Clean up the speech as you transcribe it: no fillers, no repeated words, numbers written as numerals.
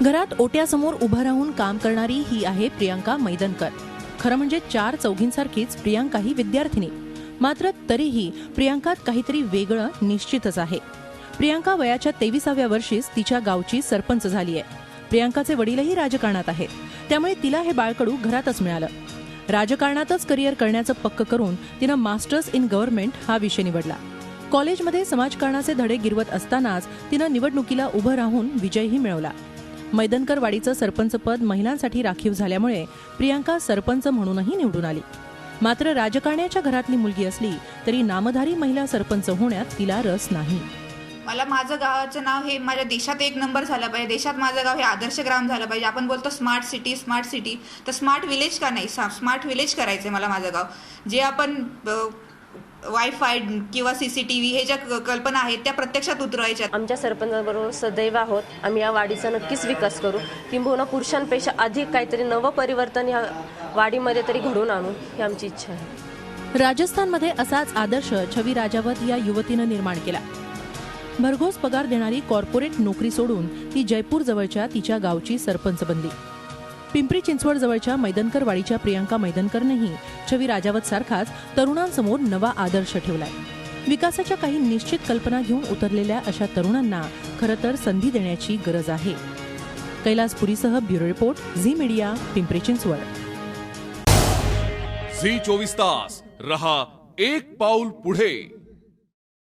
घरात ओट्यासमोर उभं राहून काम करणारी ही आहे प्रियांका मैदनकर। खरं म्हणजे चार चौघींसारखीच प्रियांका ही विद्यार्थिनी, मात्र तरीही प्रियांकात काहीतरी वेगळं निश्चितच आहे। प्रियांका वयाच्या 23व्या वर्षीच तिच्या गावची सरपंच झाली आहे। प्रियांकाचे वडीलही राजकारणात आहेत, त्यामुळे तिला हे बाळकडू घरातच मिळालं। राजकारणातच करिअर करण्याचं पक्क करून तिनं मास्टर्स इन गव्हर्नमेंट हा विषय निवडला। कॉलेजमध्ये समाजकारणाचे धडे गिरवत असतानाच तिनं निवडणुकीला उभं राहून विजयही मिळवला। मैदनकर वाडीचं सरपंचपद महिलांसाठी राखीव झाल्यामुळे प्रियांका सरपंच म्हणूनही निवडून आली। मात्र राजकारण्याच्या घरातली मुलगी असली तरी नामधारी महिला सरपंच होण्यात तिला रस नाही। मला माझं गावाचं नाव हे माझ्या देशात एक नंबर झालं पाहिजे, देशात माझं गाव हे आदर्श ग्राम झालं पाहिजे। आपण बोलतो स्मार्ट सिटी, तर स्मार्ट विलेज का नाही, स्मार्ट विलेज करायचं मला माझं गाव। जे आपण वायफाय किंवा CCTV हे ज्या कल्पना आहेत त्या प्रत्यक्षात उतरवायच्या। आमच्या सरपंचाबरोबर सदैव आहोत। आम्ही या वाडीचा नक्कीच विकास करू, किंबहुना पुरुषांपेक्षा अधिक काहीतरी नवं परिवर्तन या वाडीमध्ये तरी घडवून आणू ही आमची इच्छा आहे। राजस्थानमध्ये असाच आदर्श छवी राजावत या युवतीनं निर्माण केला। भरघोस पगार देणारी कॉर्पोरेट नोकरी सोडून ती जयपूर जवळच्या तिच्या गावची सरपंच बनली। पिंपरी चिंचवड जवळच्या मैदनकर वाडीच्या प्रियांका मैदनकरनेही छवी राजावत सारखाच तरुणांसमोर नवा आदर्श ठेवलाय। विकासाच्या काही निश्चित कल्पना घेऊन उतरलेल्या अशा तरुणांना खरं तर संधी देण्याची गरज आहे। कैलास पुरीसह bureau report, Zee media, Pimpri Chinchwad. Zee 24 तास रहा एक पाऊल पुढे।